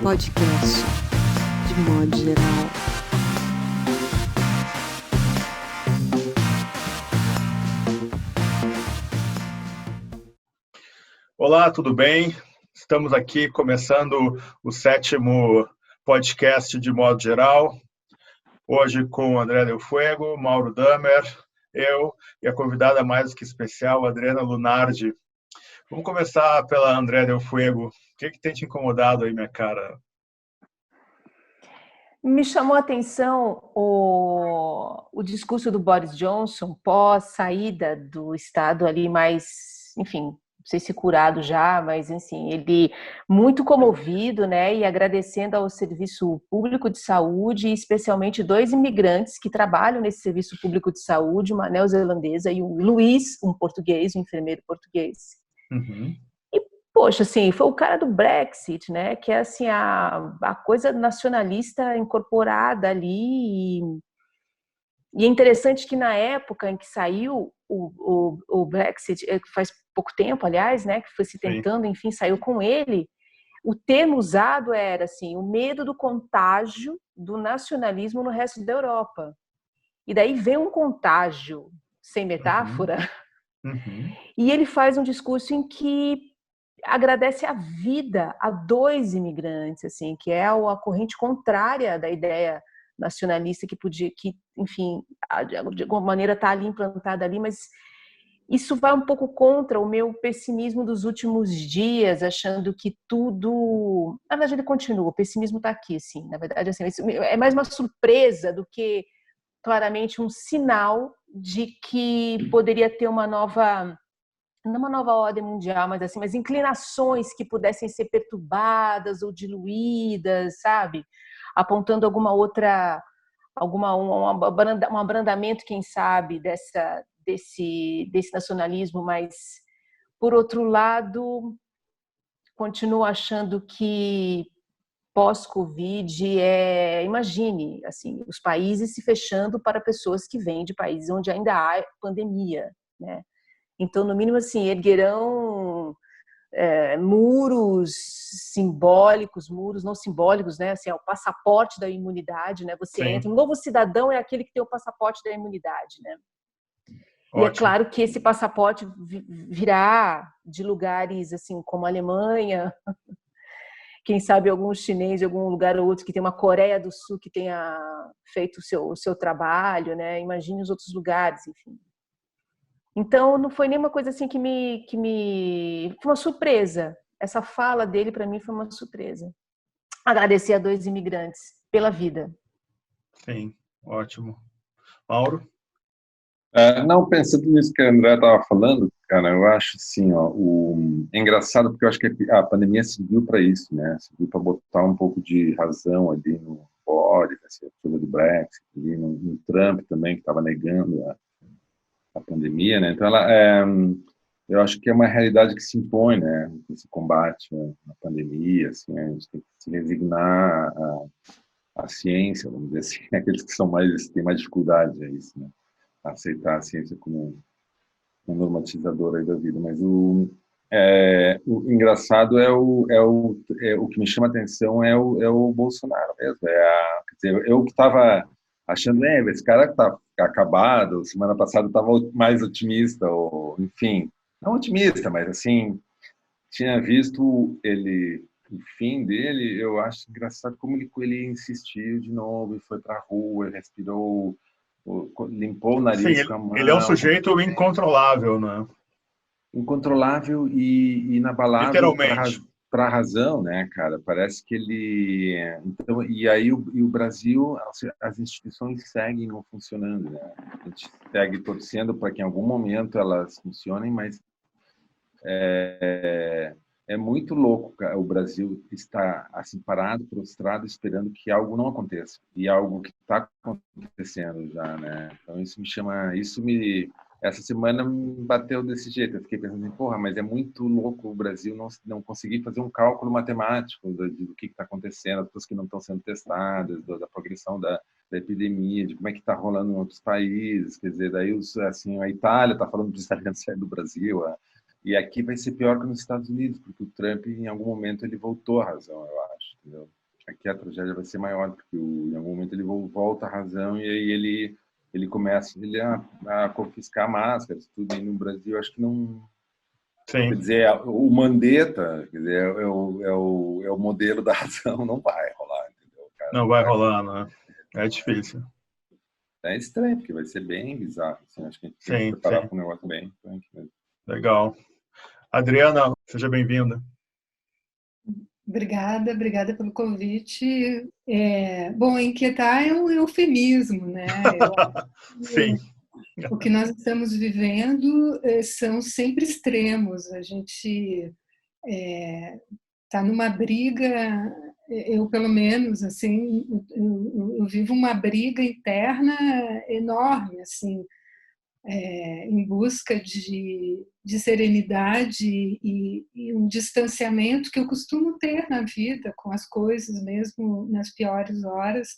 podcast, de modo geral. Olá, tudo bem? Estamos aqui começando o 7º podcast de modo geral. Hoje com André Del Fuego, Mauro Damer, eu e a convidada mais do que especial, Adriana Lunardi. Vamos começar pela André Del Fuego. O que tem te incomodado aí, minha cara? Me chamou a atenção o discurso do Boris Johnson pós-saída do Estado ali mais, enfim, não sei se curado já, mas assim, ele muito comovido, né, e agradecendo ao Serviço Público de Saúde, e especialmente 2 imigrantes que trabalham nesse Serviço Público de Saúde, uma neozelandesa e o Luiz, um português, um enfermeiro português. Uhum. Poxa, assim, foi o cara do Brexit, né? Que é assim a coisa nacionalista incorporada ali. E é interessante que na época em que saiu o Brexit, faz pouco tempo, aliás, né? Que foi se tentando, enfim, saiu com ele. O termo usado era assim, o medo do contágio do nacionalismo no resto da Europa. E daí vem um contágio, sem metáfora, Uhum. e ele faz um discurso em que agradece a vida a 2 imigrantes, assim, que é a corrente contrária da ideia nacionalista que enfim, de alguma maneira está ali implantada ali, mas isso vai um pouco contra o meu pessimismo dos últimos dias, achando que tudo... Na verdade, ele continua, o pessimismo está aqui, assim, na verdade, assim, é mais uma surpresa do que claramente um sinal de que poderia ter uma nova... não uma nova ordem mundial, mas assim, mas inclinações que pudessem ser perturbadas ou diluídas, sabe? Apontando alguma outra, um abrandamento, quem sabe, desse nacionalismo, mas por outro lado, continuo achando que pós-Covid imagine, assim, os países se fechando para pessoas que vêm de países onde ainda há pandemia, né? Então, no mínimo, assim, erguerão muros simbólicos, muros não simbólicos, né? Assim, é o passaporte da imunidade, né? Você entra, um novo cidadão é aquele que tem o passaporte da imunidade, né? Ótimo. E é claro que esse passaporte virá de lugares assim como a Alemanha, quem sabe algum chinês de algum lugar ou outro que tem uma Coreia do Sul que tenha feito o seu trabalho, né? Imagine os outros lugares, enfim. Então, não foi nenhuma coisa assim foi uma surpresa. Essa fala dele, para mim, foi uma surpresa. Agradecer a 2 imigrantes pela vida. Sim, ótimo. Mauro? Não, pensando nisso que a André estava falando, cara, eu acho assim, ó, é engraçado porque eu acho que a pandemia serviu para isso, né? Serviu para botar um pouco de razão ali no Boris, assim, a coisa do Brexit, ali no Trump também, que estava negando a pandemia, né? Então, eu acho que é uma realidade que se impõe, né? Esse combate à pandemia, assim, a gente tem que se resignar à ciência, vamos dizer assim, aqueles que têm mais dificuldade, é isso, né? Aceitar a ciência como um normatizador aí da vida, mas o engraçado o que me chama a atenção é o Bolsonaro mesmo. Quer dizer, eu que estava achando, esse cara que tá acabado, semana passada estava mais otimista, ou enfim, não otimista, mas assim, tinha visto o fim dele, eu acho engraçado como ele insistiu de novo e foi para a rua, respirou, limpou o nariz Sim, com a mão. ele é um sujeito incontrolável, né? Incontrolável e inabalável Literalmente. para a razão, né, cara? Parece que ele... Então, e aí o Brasil, as instituições seguem não funcionando, né? A gente segue torcendo para que em algum momento elas funcionem, mas é muito louco, cara. O Brasil está assim parado, prostrado, esperando que algo não aconteça, e algo que está acontecendo já, né? Então essa semana me bateu desse jeito. Eu fiquei pensando assim, porra, mas é muito louco o Brasil não conseguir fazer um cálculo matemático do que está acontecendo, as pessoas que não estão sendo testadas, da progressão da epidemia, de como é que está rolando em outros países. Quer dizer, daí assim, a Itália está falando dos italianos sair do Brasil, e aqui vai ser pior que nos Estados Unidos, porque o Trump, em algum momento, ele voltou à razão, eu acho. entendeu? Aqui a tragédia vai ser maior, porque em algum momento ele volta à razão e aí ele começa a confiscar máscaras, tudo. E no Brasil, acho que não... Sim. Quer dizer, o Mandetta, quer dizer, é o modelo da razão, não vai rolar, entendeu? Cara, Não vai rolar, né? É difícil. é estranho, porque vai ser bem bizarro. Assim, acho que a gente tem que se Sim, preparar sim. para um negócio bem punk mesmo. Legal. Adriana, seja bem-vinda. Obrigada pelo convite. Bom, inquietar é um eufemismo, né? Sim. O que nós estamos vivendo são sempre extremos. A gente está numa briga, eu pelo menos, assim, eu vivo uma briga interna enorme, assim, em busca de serenidade e um distanciamento que eu costumo ter na vida com as coisas, mesmo nas piores horas.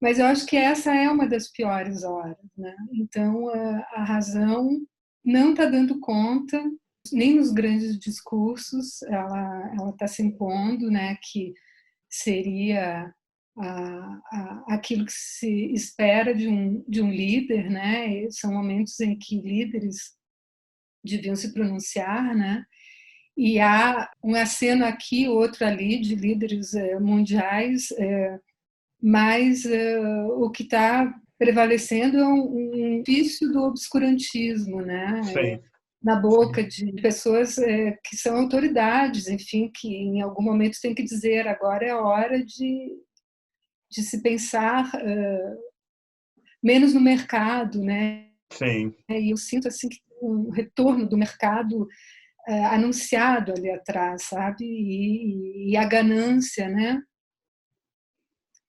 Mas eu acho que essa é uma das piores horas, né? Então, a razão não está dando conta, nem nos grandes discursos, ela está se impondo, né? Que seria aquilo que se espera de um líder, né? São momentos em que líderes deviam se pronunciar, né? E há um aceno aqui, outro ali, de líderes mundiais, mas o que está prevalecendo é um vício do obscurantismo, né? Sim. Na boca de pessoas que são autoridades, enfim, que em algum momento tem que dizer agora é a hora de se pensar menos no mercado, né? Sim. E eu sinto assim que um retorno do mercado anunciado ali atrás, sabe? E a ganância, né?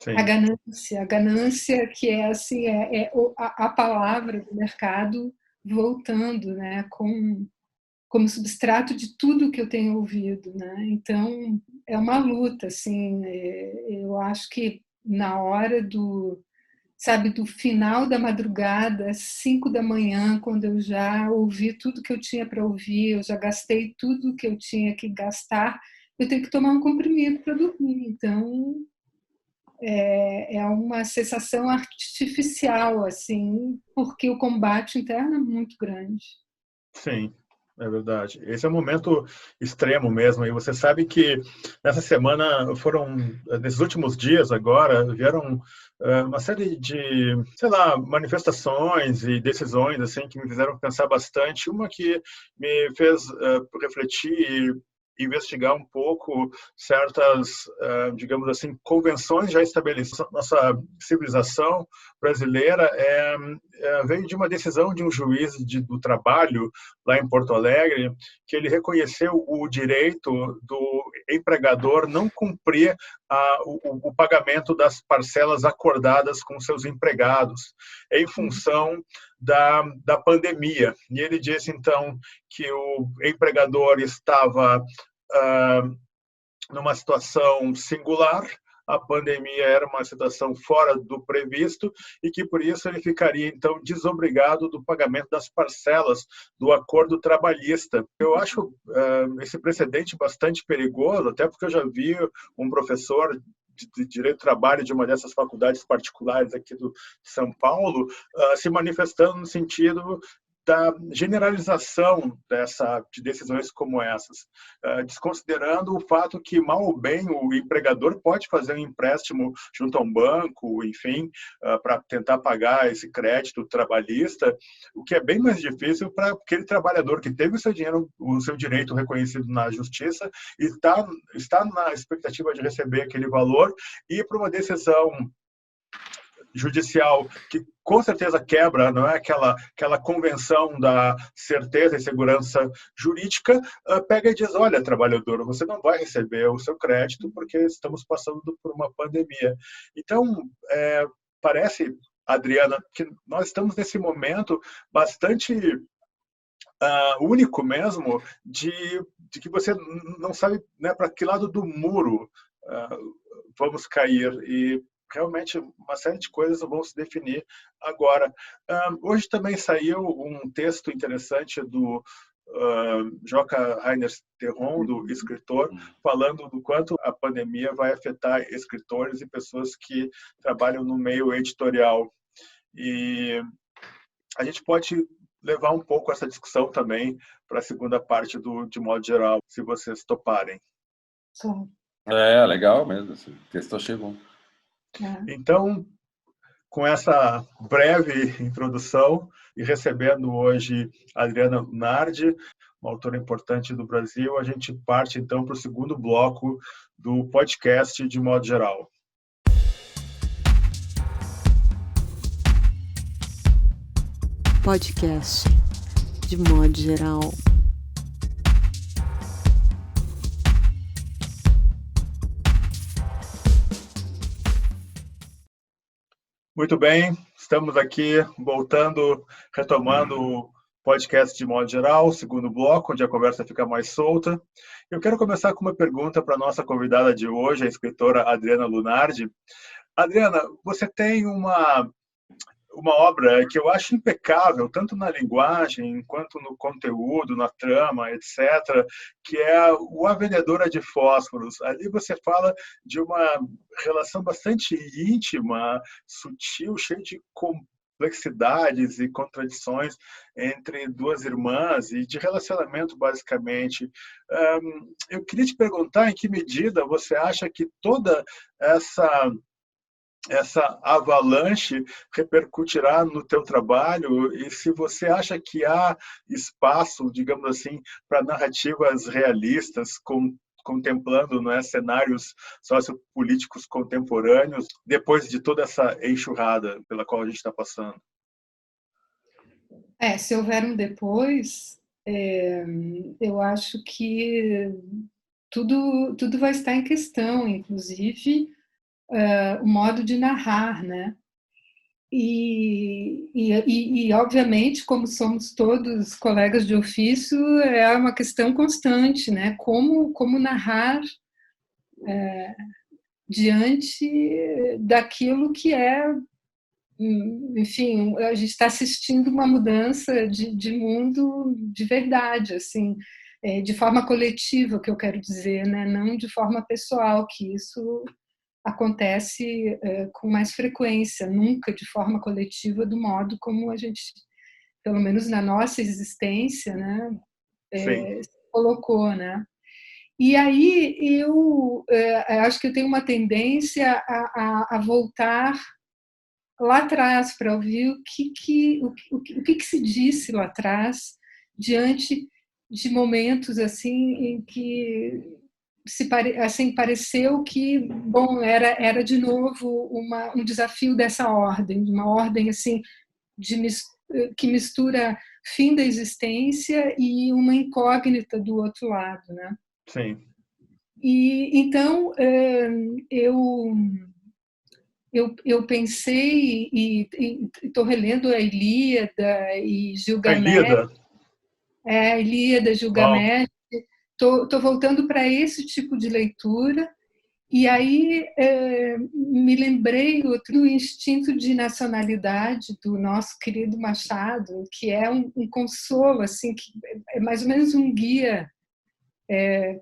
Sim. A ganância que é assim a palavra do mercado voltando, né? Como substrato de tudo que eu tenho ouvido, né? Então é uma luta, assim. Eu acho que na hora do final da madrugada, às 5 da manhã, quando eu já ouvi tudo que eu tinha para ouvir, eu já gastei tudo que eu tinha que gastar, eu tenho que tomar um comprimido para dormir. Então é uma sensação artificial, assim, porque o combate interno é muito grande. Sim, é verdade. Esse é um momento extremo mesmo. E você sabe que nessa semana nesses últimos dias agora, vieram uma série de, sei lá, manifestações e decisões assim que me fizeram pensar bastante. Uma que me fez refletir e investigar um pouco certas, digamos assim, convenções já estabelecidas. Nossa civilização brasileira veio de uma decisão de um juiz do trabalho lá em Porto Alegre, que ele reconheceu o direito do empregador não cumprir o pagamento das parcelas acordadas com seus empregados, em função da pandemia. E ele disse, então, que o empregador estava numa situação singular, a pandemia era uma situação fora do previsto e que, por isso, ele ficaria, então, desobrigado do pagamento das parcelas do acordo trabalhista. Eu acho esse precedente bastante perigoso, até porque eu já vi um professor de Direito do Trabalho de uma dessas faculdades particulares aqui de São Paulo se manifestando no sentido da generalização de decisões como essas, desconsiderando o fato que, mal ou bem, o empregador pode fazer um empréstimo junto a um banco, enfim, para tentar pagar esse crédito trabalhista, o que é bem mais difícil para aquele trabalhador que teve o seu direito reconhecido na justiça e está na expectativa de receber aquele valor e para uma decisão judicial que com certeza quebra, não é, aquela convenção da certeza e segurança jurídica, pega e diz, olha, trabalhador, você não vai receber o seu crédito porque estamos passando por uma pandemia. Então, parece, Adriana, que nós estamos nesse momento bastante único mesmo, de que você não sabe, né, para que lado do muro vamos cair, e realmente uma série de coisas vão se definir agora. Hoje também saiu um texto interessante do Joca Rainers Terron, do escritor, falando do quanto a pandemia vai afetar escritores e pessoas que trabalham no meio editorial. E a gente pode levar um pouco essa discussão também para a segunda parte de modo geral, se vocês toparem. Sim. Legal mesmo. Esse texto achei bom. Então, com essa breve introdução e recebendo hoje a Adriana Lunardi, uma autora importante do Brasil, a gente parte então para o segundo bloco do podcast de modo geral. Podcast de modo geral. Muito bem, estamos aqui retomando o podcast de modo geral, segundo bloco, onde a conversa fica mais solta. Eu quero começar com uma pergunta para a nossa convidada de hoje, a escritora Adriana Lunardi. Adriana, você tem uma obra que eu acho impecável, tanto na linguagem, quanto no conteúdo, na trama, etc., que é o A Vendedora de Fósforos. Ali você fala de uma relação bastante íntima, sutil, cheia de complexidades e contradições entre duas irmãs e de relacionamento, basicamente. Eu queria te perguntar em que medida você acha que toda essa avalanche repercutirá no teu trabalho e se você acha que há espaço, digamos assim, para narrativas realistas, contemplando, né, cenários sociopolíticos contemporâneos, depois de toda essa enxurrada pela qual a gente está passando. Se houver um depois, eu acho que tudo vai estar em questão, inclusive o modo de narrar, né? E obviamente, como somos todos colegas de ofício, é uma questão constante, né? Como narrar diante daquilo que é, enfim, a gente está assistindo uma mudança de mundo de verdade, assim, de forma coletiva, que eu quero dizer, né? Não de forma pessoal, que isso acontece com mais frequência, nunca de forma coletiva do modo como a gente, pelo menos na nossa existência, né, se colocou, né? E aí eu acho que eu tenho uma tendência a voltar lá atrás para ouvir o que se disse lá atrás diante de momentos assim em que assim pareceu que bom era de novo um desafio dessa ordem, uma ordem assim que mistura fim da existência e uma incógnita do outro lado, né? Sim. E então eu pensei e estou relendo a Ilíada e Gilgamesh. A Ilíada, Gilgamesh. Estou voltando para esse tipo de leitura e aí me lembrei do instinto de nacionalidade do nosso querido Machado, que é um consolo, assim, que é mais ou menos um guia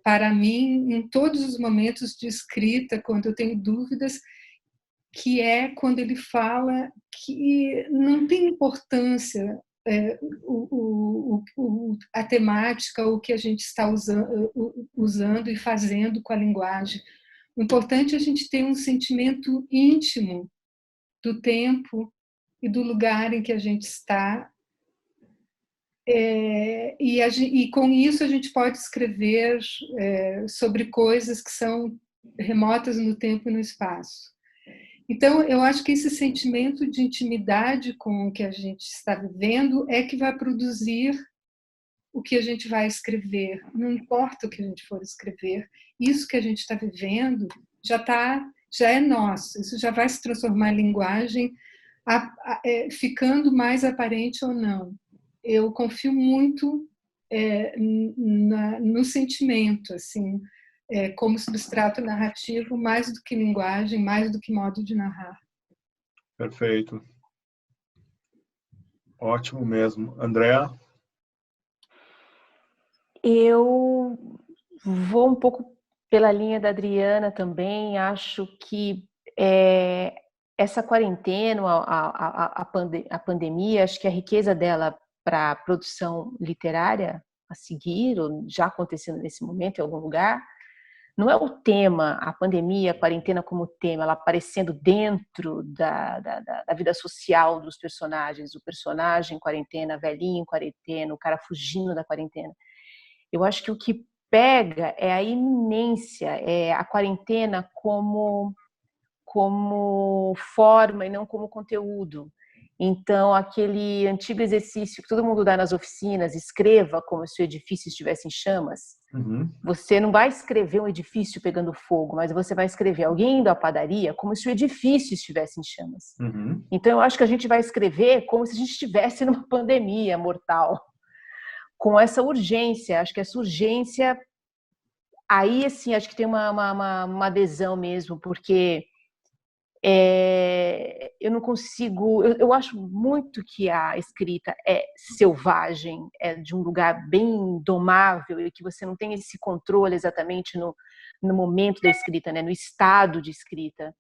para mim em todos os momentos de escrita, quando eu tenho dúvidas, que é quando ele fala que não tem importância a temática, o que a gente está usando e fazendo com a linguagem. O importante é a gente ter um sentimento íntimo do tempo e do lugar em que a gente está. E com isso a gente pode escrever sobre coisas que são remotas no tempo e no espaço. Então, eu acho que esse sentimento de intimidade com o que a gente está vivendo é que vai produzir o que a gente vai escrever. Não importa o que a gente for escrever, isso que a gente está vivendo já é nosso. Isso já vai se transformar em linguagem, ficando mais aparente ou não. Eu confio muito no sentimento, assim, como substrato narrativo, mais do que linguagem, mais do que modo de narrar. Perfeito. Ótimo mesmo. Andréa? Eu vou um pouco pela linha da Adriana também. Acho que essa quarentena, a pandemia, acho que a riqueza dela para a produção literária a seguir, ou já acontecendo nesse momento em algum lugar, não é o tema, a pandemia, a quarentena como tema, ela aparecendo dentro da vida social dos personagens, o personagem em quarentena, velhinho em quarentena, o cara fugindo da quarentena. Eu acho que o que pega é a iminência, é a quarentena como forma e não como conteúdo. Então, aquele antigo exercício que todo mundo dá nas oficinas, escreva como se o edifício estivesse em chamas. Uhum. Você não vai escrever um edifício pegando fogo, mas você vai escrever alguém indo à padaria como se o edifício estivesse em chamas. Uhum. Então, eu acho que a gente vai escrever como se a gente estivesse numa pandemia mortal, com essa urgência. Acho que essa urgência, aí, assim, acho que tem uma adesão mesmo, porque eu não consigo. Eu acho muito que a escrita é selvagem, é de um lugar bem domável e que você não tem esse controle exatamente no momento da escrita, né, no estado de escrita.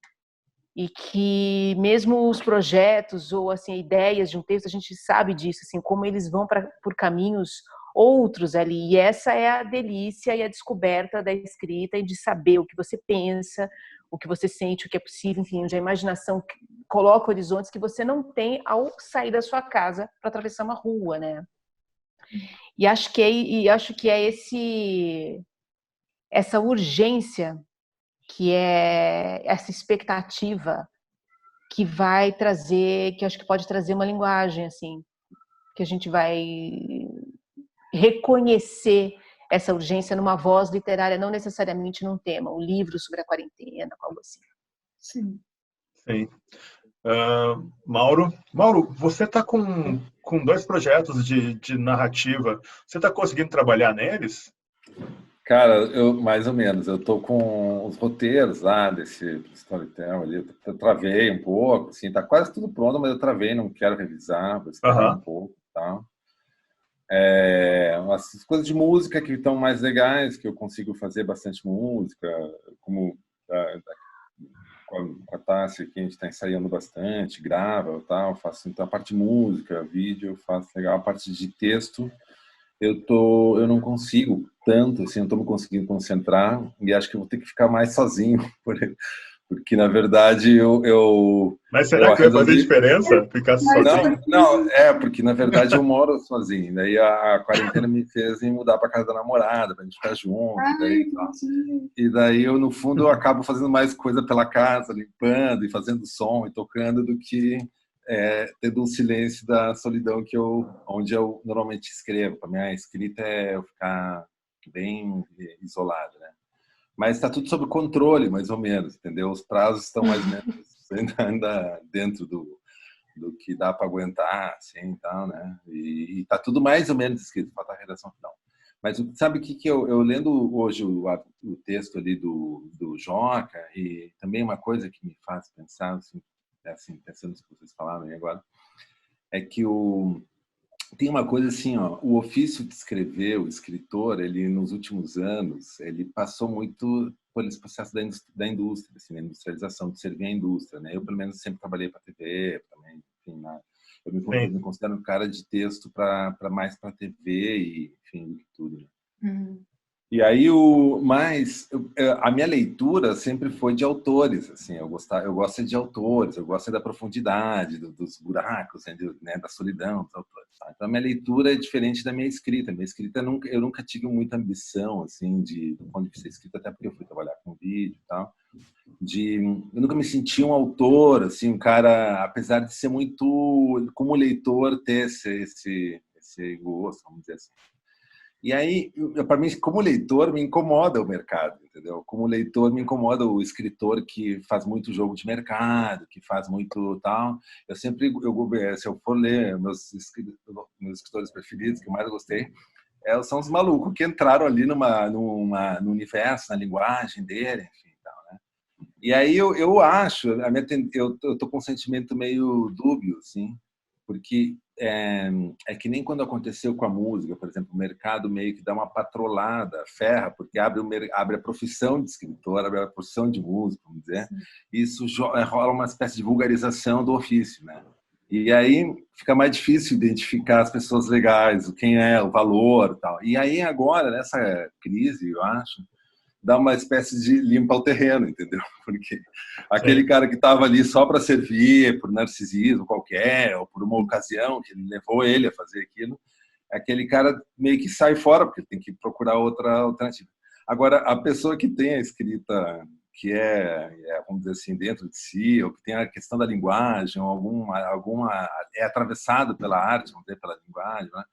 E que mesmo os projetos ou assim ideias de um texto, a gente sabe disso, assim, como eles vão por caminhos outros ali. E essa é a delícia e a descoberta da escrita, e de saber o que você pensa, o que você sente, o que é possível, enfim, onde a imaginação coloca horizontes que você não tem ao sair da sua casa para atravessar uma rua, né? E acho que é essa urgência, que é essa expectativa que vai trazer, que acho que pode trazer uma linguagem, assim, que a gente vai reconhecer essa urgência numa voz literária, não necessariamente num tema, um livro sobre a quarentena, algo assim. Sim. Sim. Mauro, você está com 2 projetos de narrativa. Você está conseguindo trabalhar neles? Cara, eu mais ou menos. Eu tô com os roteiros lá desse Storytel ali. Eu travei um pouco, assim, tá quase tudo pronto, mas eu travei, não quero revisar, vou esperar um pouco, tá? As coisas de música que estão mais legais, que eu consigo fazer bastante música, como com a Tássia, que a gente está ensaiando bastante, grava e tal, faço então a parte de música, vídeo, eu faço legal, a parte de texto. Eu não consigo tanto, assim, eu estou me conseguindo concentrar e acho que eu vou ter que ficar mais sozinho, porque na verdade Mas será que vai fazer diferença ficar sozinho? Não, porque na verdade eu moro sozinho, daí a quarentena me fez em mudar para casa da namorada, para a gente ficar junto, e daí eu no fundo eu acabo fazendo mais coisa pela casa, limpando e fazendo som e tocando, do que tendo um silêncio da solidão onde eu normalmente escrevo. A minha escrita é eu ficar bem isolado, né? Mas está tudo sob controle, mais ou menos, entendeu? Os prazos estão mais ou menos ainda dentro do que dá para aguentar, assim, tal, né? E está tudo mais ou menos escrito, falta a redação final. Mas sabe o que eu lendo hoje o texto ali do Joca, e também uma coisa que me faz pensar, assim, pensando no que vocês falaram aí agora, é que tem uma coisa assim, ó, o ofício de escrever, o escritor, ele nos últimos anos, ele passou muito por esse processo da indústria, assim, da industrialização, de servir a indústria, né? Eu, pelo menos, sempre trabalhei para TV, também, enfim, eu me considero um cara de texto para mais para TV e, enfim, tudo. Né? Uhum. E aí a minha leitura sempre foi de autores, assim, eu gosto de autores, eu gosto da profundidade, dos buracos, né, da solidão dos autores. Tá? Então a minha leitura é diferente da minha escrita. Minha escrita eu nunca tive muita ambição, assim, do ponto de vista escrita, até porque eu fui trabalhar com vídeo e tal. Eu nunca me senti um autor, assim, um cara, apesar de ser muito, como leitor, ter esse gosto, vamos dizer assim. E aí, para mim, como leitor, me incomoda o mercado, entendeu? Como leitor, me incomoda o escritor que faz muito jogo de mercado, que faz muito tal. Se eu for ler meus escritores preferidos, que eu mais gostei, são os malucos que entraram ali no universo, na linguagem dele, enfim, tal, né? E aí eu acho, eu tô com um sentimento meio dúbio, assim, porque é que nem quando aconteceu com a música, por exemplo, o mercado meio que dá uma patrolada, ferra, porque abre a profissão de escritor, abre a profissão de músico, vamos dizer. Isso rola uma espécie de vulgarização do ofício, né? E aí fica mais difícil identificar as pessoas legais, quem é, o valor, tal. E aí agora, nessa crise, eu acho, dá uma espécie de limpa o terreno, entendeu? Porque aquele cara que estava ali só para servir, por narcisismo qualquer, ou por uma ocasião que levou ele a fazer aquilo, aquele cara meio que sai fora, porque tem que procurar outra alternativa. Agora, a pessoa que tem a escrita que vamos dizer assim, dentro de si, ou que tem a questão da linguagem, ou alguma é atravessado pela arte, vamos dizer, pela linguagem, né?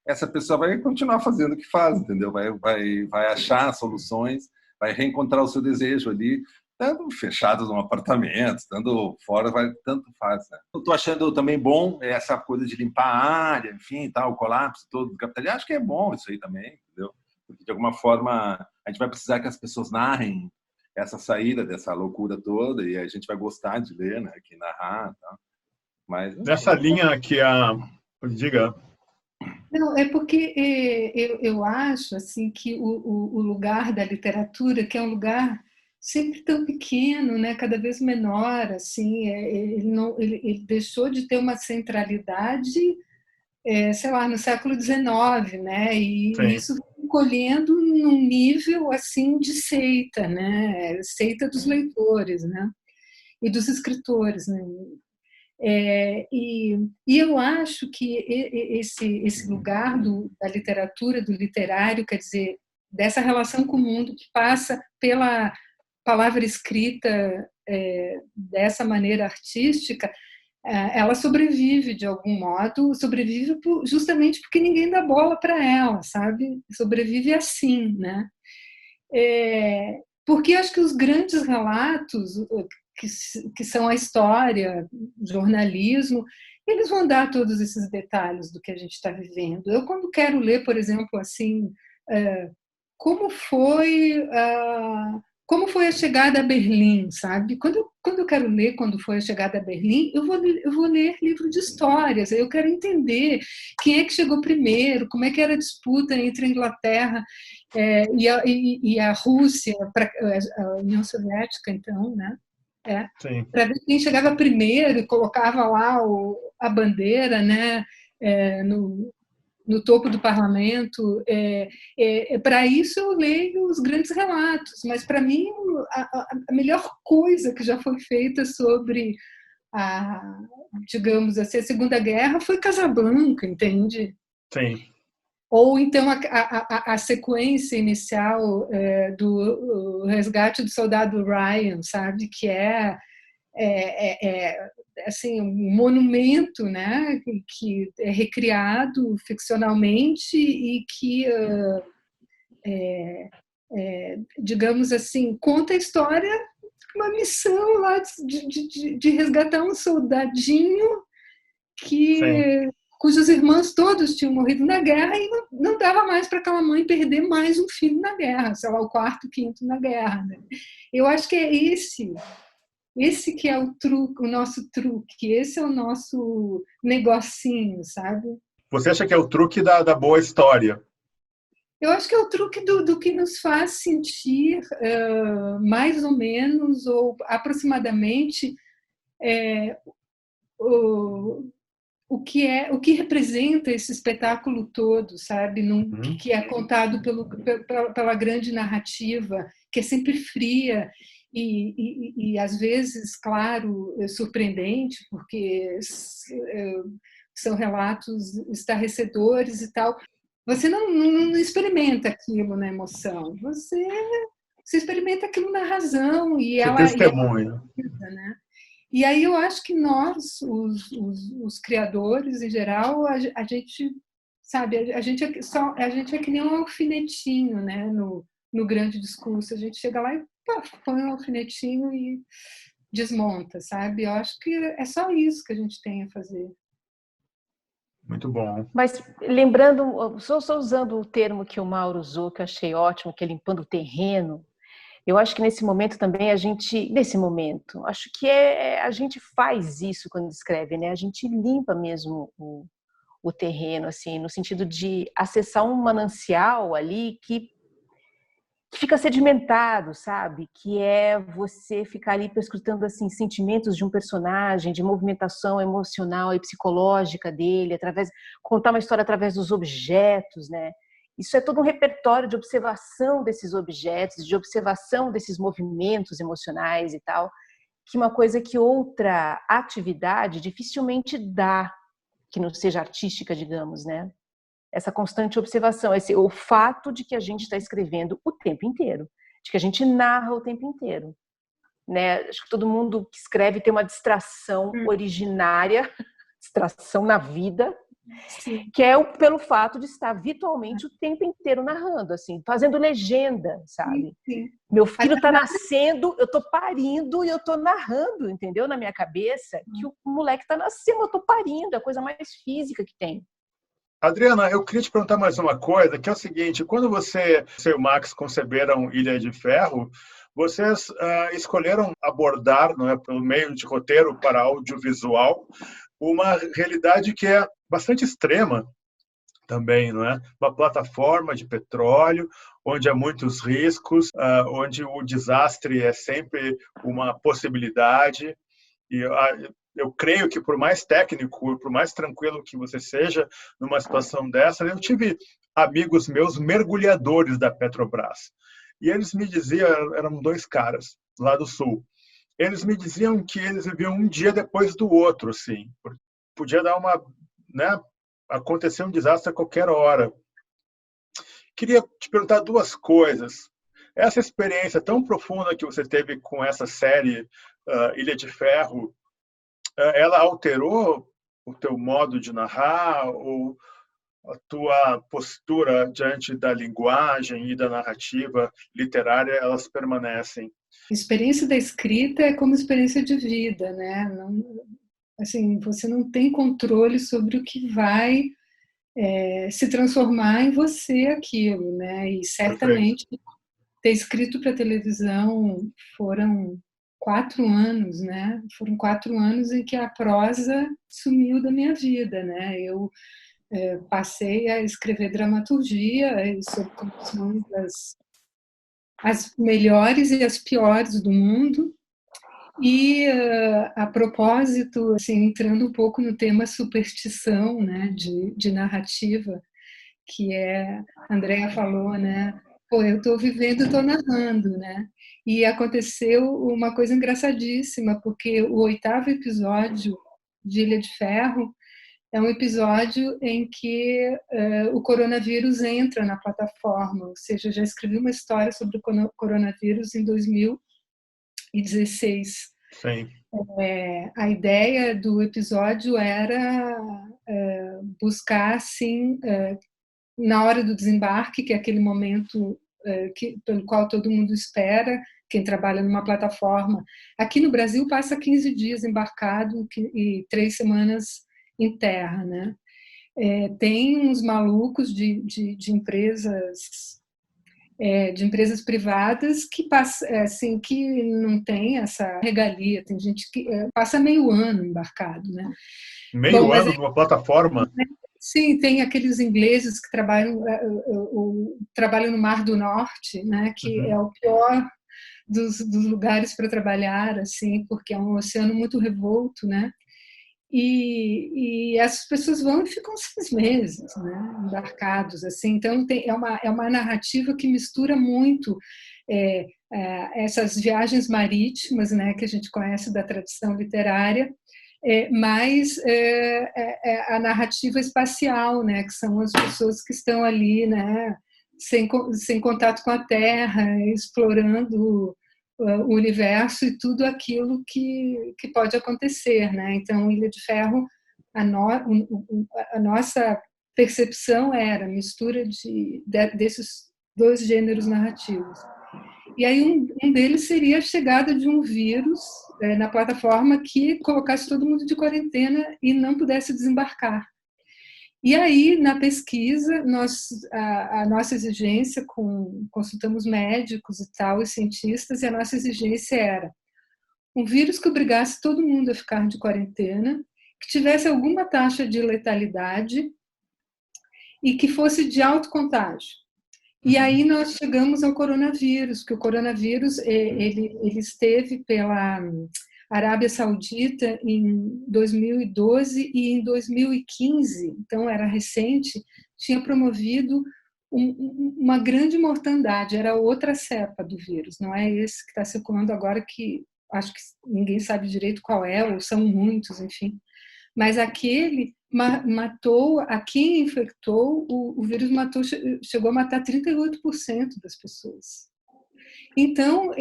Essa pessoa vai continuar fazendo o que faz, entendeu? Vai achar soluções, vai reencontrar o seu desejo ali, estando fechado num apartamento, estando fora, tanto faz. Né? Eu estou achando também bom essa coisa de limpar a área, enfim, tal, o colapso todo do capitalismo. Acho que é bom isso aí também, entendeu? Porque, de alguma forma, a gente vai precisar que as pessoas narrem essa saída dessa loucura toda e a gente vai gostar de ler, né? Que narrar, tal. Mas nessa linha que diga. Não, é porque eu acho assim que o lugar da literatura, que é um lugar sempre tão pequeno, né, cada vez menor, assim, ele deixou de ter uma centralidade, sei lá, no século XIX, né, e Sim. isso encolhendo num nível assim de seita, né, seita dos leitores, né, e dos escritores, né. E eu acho que esse lugar da literatura, do literário, quer dizer, dessa relação com o mundo que passa pela palavra escrita dessa maneira artística, ela sobrevive de algum modo, sobrevive justamente porque ninguém dá bola para ela, sabe? Sobrevive assim, né? Porque acho que os grandes relatos que são a história, o jornalismo, eles vão dar todos esses detalhes do que a gente está vivendo. Eu, quando quero ler, por exemplo, assim, como foi a chegada a Berlim, sabe? Quando eu quero ler como foi a chegada a Berlim, eu vou ler livro de histórias, eu quero entender quem é que chegou primeiro, como é que era a disputa entre a Inglaterra e a Rússia, a União Soviética, então, né? Para ver quem chegava primeiro e colocava lá a bandeira, né, no topo do parlamento. Para isso eu leio os grandes relatos, mas para mim a melhor coisa que já foi feita sobre digamos assim, a Segunda Guerra foi Casablanca, entende? Sim. Ou então a sequência inicial do resgate do soldado Ryan, sabe, que é assim, um monumento, né, que é recriado ficcionalmente e que, digamos assim, conta a história de uma missão lá de resgatar um soldadinho cujos irmãos todos tinham morrido na guerra e não dava mais para aquela mãe perder mais um filho na guerra, sei lá, o quarto, quinto na guerra. Né? Eu acho que é esse que é o truque, o nosso truque, esse é o nosso negocinho, sabe? Você acha que é o truque da boa história? Eu acho que é o truque do que nos faz sentir mais ou menos ou aproximadamente o que representa esse espetáculo todo, sabe? Que é contado pela grande narrativa, que é sempre fria e às vezes, claro, surpreendente, porque são relatos estarrecedores e tal. Você não experimenta aquilo na emoção, você experimenta aquilo na razão e ela testemunha. Né? E aí eu acho que nós, os criadores em geral, a gente sabe, a gente é que nem um alfinetinho, né? No grande discurso, a gente chega lá e põe um alfinetinho e desmonta, sabe? Eu acho que é só isso que a gente tem a fazer. Muito bom. Mas lembrando, só usando o termo que o Mauro usou, que eu achei ótimo, que é limpando o terreno. Eu acho que nesse momento também acho que a gente faz isso quando escreve, né? A gente limpa mesmo o terreno, assim, no sentido de acessar um manancial ali que fica sedimentado, sabe? Que é você ficar ali perscrutando assim sentimentos de um personagem, de movimentação emocional e psicológica dele, contar uma história através dos objetos, né? Isso é todo um repertório de observação desses objetos, de observação desses movimentos emocionais e tal, que uma coisa que outra atividade dificilmente dá, que não seja artística, digamos, né? Essa constante observação, esse olfato de que a gente está escrevendo o tempo inteiro, de que a gente narra o tempo inteiro, né? Acho que todo mundo que escreve tem uma distração originária, distração na vida, Sim. que é pelo fato de estar virtualmente o tempo inteiro narrando, assim, fazendo legenda, sabe? Sim. Meu filho está nascendo, eu estou parindo e eu estou narrando, entendeu? Na minha cabeça, que o moleque está nascendo, eu estou parindo, é a coisa mais física que tem. Adriana, eu queria te perguntar mais uma coisa, que é o seguinte, quando você e o Max conceberam Ilha de Ferro, vocês escolheram abordar, não é, pelo meio de roteiro para audiovisual, uma realidade que é bastante extrema também, não é? Uma plataforma de petróleo, onde há muitos riscos, onde o desastre é sempre uma possibilidade. E eu creio que por mais técnico, por mais tranquilo que você seja numa situação dessa, eu tive amigos meus mergulhadores da Petrobras. E eles me diziam, eram dois caras lá do Sul, eles me diziam que eles viviam um dia depois do outro, assim. Podia dar né, acontecer um desastre a qualquer hora. Queria te perguntar duas coisas. Essa experiência tão profunda que você teve com essa série Ilha de Ferro, ela alterou o teu modo de narrar ou a tua postura diante da linguagem e da narrativa literária, elas permanecem? A experiência da escrita é como experiência de vida, né? Não, assim, você não tem controle sobre o que vai se transformar em você aquilo, né? E certamente ter escrito para televisão foram 4 anos, né? Foram 4 anos em que a prosa sumiu da minha vida, né? Eu passei a escrever dramaturgia sob condições as melhores e as piores do mundo. E, a propósito, assim, entrando um pouco no tema superstição, né, de narrativa, que a Andrea falou, né, pô, eu estou vivendo, estou narrando, né, e aconteceu uma coisa engraçadíssima, porque o 8º episódio de Ilha de Ferro é um episódio em que o coronavírus entra na plataforma, ou seja, eu já escrevi uma história sobre o coronavírus em 2016. Sim. A ideia do episódio era buscar, assim, na hora do desembarque, que é aquele momento pelo qual todo mundo espera, quem trabalha numa plataforma. Aqui no Brasil passa 15 dias embarcado e 3 semanas em terra, né? Tem uns malucos de empresas privadas que assim, que não tem essa regalia. Tem gente que passa meio ano embarcado, né? Meio ano numa plataforma? Sim, tem aqueles ingleses que trabalham no Mar do Norte, né? Que é o pior dos lugares para trabalhar, assim, porque é um oceano muito revolto, né? E essas pessoas vão e ficam 6 meses, né, embarcados, assim. Então é uma narrativa que mistura muito essas viagens marítimas, né, que a gente conhece da tradição literária, mas a narrativa espacial, né, que são as pessoas que estão ali, né, sem contato com a Terra, explorando o universo e tudo aquilo que pode acontecer, né? Então, Ilha de Ferro, a nossa percepção era a mistura desses 2 gêneros narrativos. E aí um deles seria a chegada de um vírus na plataforma que colocasse todo mundo de quarentena e não pudesse desembarcar. E aí, na pesquisa, a nossa exigência, consultamos médicos e tal, e cientistas, e a nossa exigência era um vírus que obrigasse todo mundo a ficar de quarentena, que tivesse alguma taxa de letalidade e que fosse de alto contágio. E aí nós chegamos ao coronavírus, que o coronavírus ele esteve pela Arábia Saudita em 2012 e em 2015, então era recente, tinha promovido uma grande mortandade, era outra cepa do vírus, não é esse que está circulando agora, que acho que ninguém sabe direito qual é, ou são muitos, enfim. Mas aquele matou, a quem infectou, o vírus chegou a matar 38% das pessoas. Então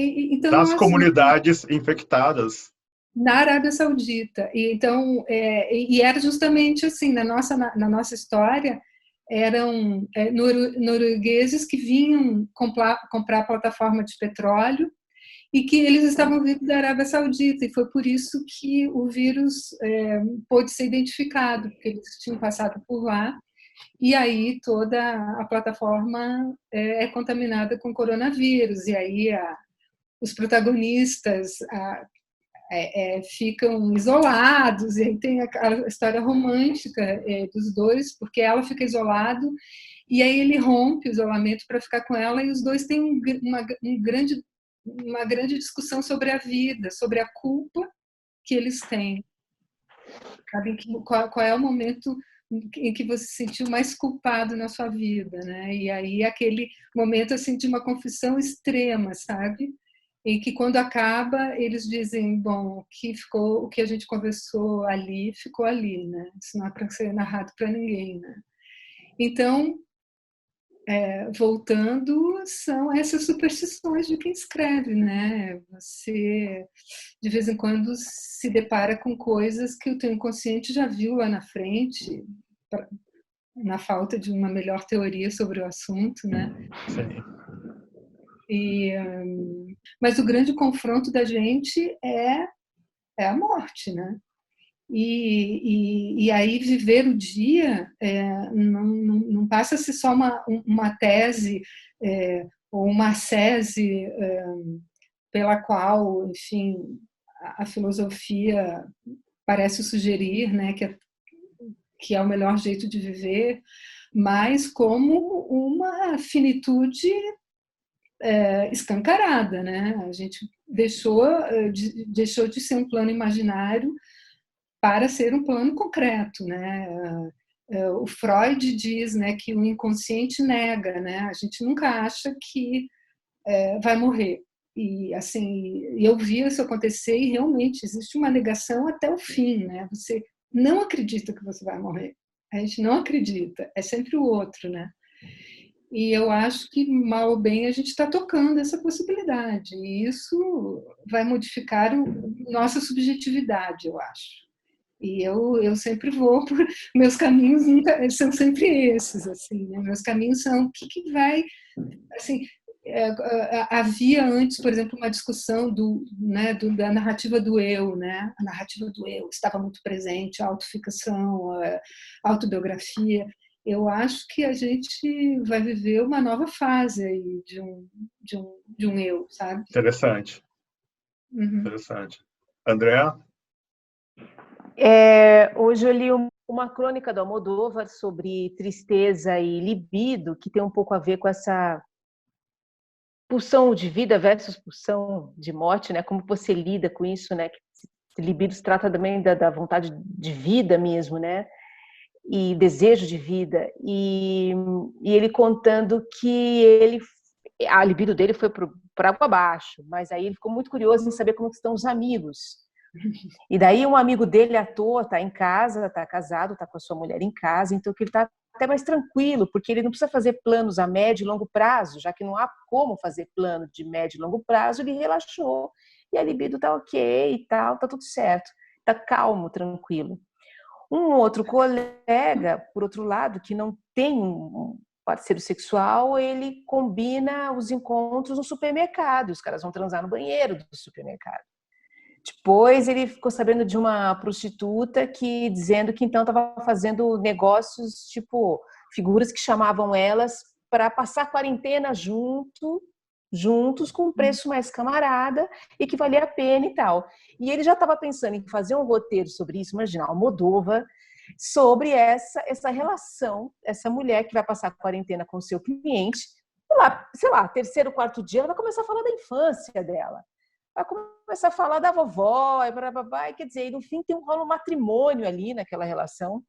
das comunidades infectadas. Na Arábia Saudita. Então, era justamente assim, na nossa história, eram noruegueses que vinham comprar plataforma de petróleo e que eles estavam vindo da Arábia Saudita, e foi por isso que o vírus pôde ser identificado, porque eles tinham passado por lá, e aí toda a plataforma é contaminada com coronavírus, e aí os protagonistas ficam isolados, e aí tem a história romântica dos dois, porque ela fica isolado, e aí ele rompe o isolamento para ficar com ela, e os dois têm uma grande discussão sobre a vida, sobre a culpa que eles têm. Sabe, qual é o momento em que você se sentiu mais culpado na sua vida, né? E aí aquele momento assim de uma confissão extrema, sabe? Em que quando acaba eles dizem, bom, o que a gente conversou ali ficou ali, né? Isso não é para ser narrado para ninguém, né? Então, voltando, são essas superstições de quem escreve, né? Você, de vez em quando, se depara com coisas que o teu inconsciente já viu lá na frente, na falta de uma melhor teoria sobre o assunto, né? Sim. Mas o grande confronto da gente é a morte, né? E aí viver o dia não passa a ser só uma tese ou uma ascese pela qual, enfim, a filosofia parece sugerir, né, que é o melhor jeito de viver, mas como uma finitude escancarada, né? A gente deixou de ser um plano imaginário para ser um plano concreto, né? O Freud diz, né, que o inconsciente nega, né? A gente nunca acha que vai morrer. E assim, eu vi isso acontecer e realmente existe uma negação até o fim, né? Você não acredita que você vai morrer. A gente não acredita, é sempre o outro, né? E eu acho que, mal ou bem, a gente está tocando essa possibilidade. E isso vai modificar nossa subjetividade, eu acho. E eu sempre vou por meus caminhos são sempre esses, assim, né? Meus caminhos são o que vai, assim, havia antes, por exemplo, uma discussão da narrativa do eu, né? A narrativa do eu estava muito presente, a autoficção, a autobiografia. Eu acho que a gente vai viver uma nova fase aí de um eu, sabe? Interessante. Uhum. Interessante. Andréa? Hoje eu li uma crônica do Almodóvar sobre tristeza e libido, que tem um pouco a ver com essa pulsão de vida versus pulsão de morte, né? Como você lida com isso, né? Libido se trata também da vontade de vida mesmo, né? E desejo de vida. E ele contando que a libido dele foi para água abaixo, mas aí ele ficou muito curioso em saber como estão os amigos. E daí um amigo dele, ator, está em casa, está casado, está com a sua mulher em casa, então que ele está até mais tranquilo, porque ele não precisa fazer planos a médio e longo prazo, já que não há como fazer plano de médio e longo prazo, ele relaxou, e a libido está ok e tal, está tudo certo, está calmo, tranquilo. Um outro colega, por outro lado, que não tem um parceiro sexual, ele combina os encontros no supermercado, os caras vão transar no banheiro do supermercado. Depois ele ficou sabendo de uma prostituta dizendo que então estava fazendo negócios, tipo, figuras que chamavam elas para passar quarentena junto juntos com um preço mais camarada e que valia a pena e tal. E ele já estava pensando em fazer um roteiro sobre isso, imagina, Almodóvar, sobre essa relação, essa mulher que vai passar a quarentena com o seu cliente, lá, sei lá, terceiro, quarto dia, ela vai começar a falar da infância dela, vai começar a falar da vovó, e quer dizer, no fim tem um matrimônio ali naquela relação.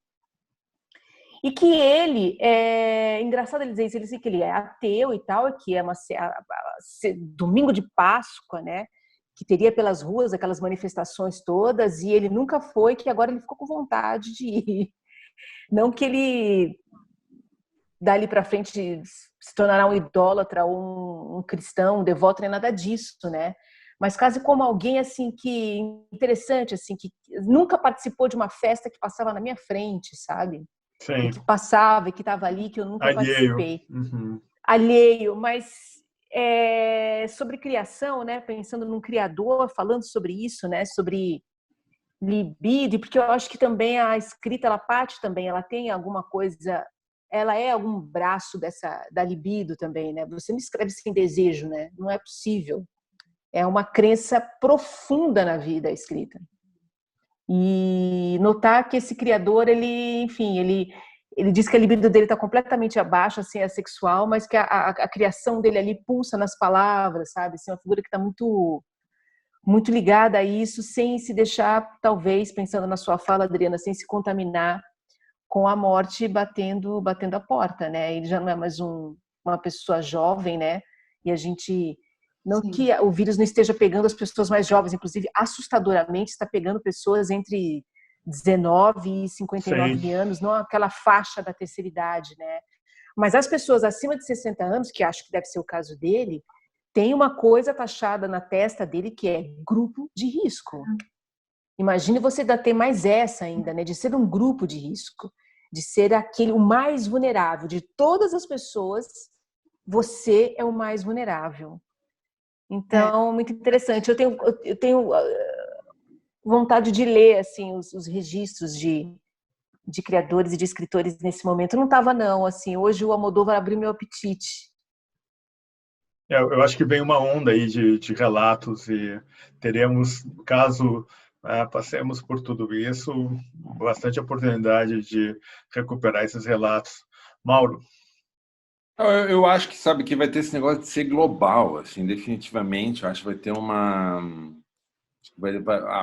E que ele, engraçado ele dizer isso, ele diz que ele é ateu e tal, que é domingo de Páscoa, né? Que teria pelas ruas aquelas manifestações todas, e ele nunca foi, que agora ele ficou com vontade de ir. Não que ele, dali para frente, se tornará um idólatra ou um cristão, um devoto, nem nada disso, né? Mas quase como alguém assim que interessante, assim, que nunca participou de uma festa que passava na minha frente, sabe? Sim. E que passava, e que estava ali, que eu nunca Alheio. participei. Uhum. Alheio, mas sobre criação, né? Pensando num criador, falando sobre isso, né? Sobre libido, porque eu acho que também a escrita, ela parte também, ela tem alguma coisa, ela é algum braço da libido também, né? Você não escreve sem desejo, né? Não é possível. É uma crença profunda na vida a escrita. E notar que esse criador, ele diz que a libido dele está completamente abaixo, assim, é sexual, mas que a criação dele ali pulsa nas palavras, sabe? Assim, uma figura que está muito, muito ligada a isso, sem se deixar, talvez, pensando na sua fala, Adriana, sem se contaminar com a morte batendo a porta, né? Ele já não é mais uma pessoa jovem, né? E a gente... Não Sim. Que o vírus não esteja pegando as pessoas mais jovens, inclusive, assustadoramente, está pegando pessoas entre 19 e 59 Sim. anos, não aquela faixa da terceira idade, né? Mas as pessoas acima de 60 anos, que acho que deve ser o caso dele, tem uma coisa taxada na testa dele que é grupo de risco. Imagine você ainda ter mais essa ainda, né? De ser um grupo de risco, de ser o mais vulnerável. De todas as pessoas, você é o mais vulnerável. Então, muito interessante. Eu tenho vontade de ler assim os registros de criadores e de escritores nesse momento. Não estava, não. Assim, hoje o Almodóvar abriu meu apetite. Eu acho que vem uma onda aí de relatos e teremos, caso passemos por tudo isso, bastante oportunidade de recuperar esses relatos. Mauro? Eu acho que, sabe, que vai ter esse negócio de ser global, assim, definitivamente. Eu acho que vai ter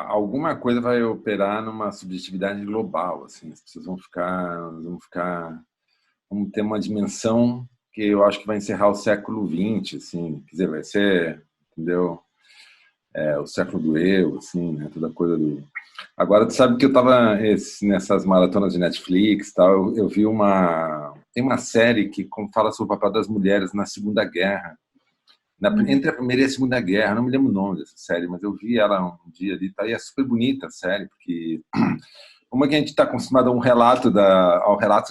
alguma coisa vai operar numa subjetividade global, assim. As pessoas vão ter uma dimensão que eu acho que vai encerrar o século XX, assim. Quer dizer, vai ser, entendeu? O século do eu, assim, né? Toda coisa do... Agora, tu sabe que eu estava nessas maratonas de Netflix, tal, eu vi tem uma série que fala sobre o papel das mulheres na Segunda Guerra, entre a Primeira e a Segunda Guerra. Não me lembro o nome dessa série, mas eu vi ela um dia ali, tá? E é super bonita a série, porque como é que a gente está acostumado ao relato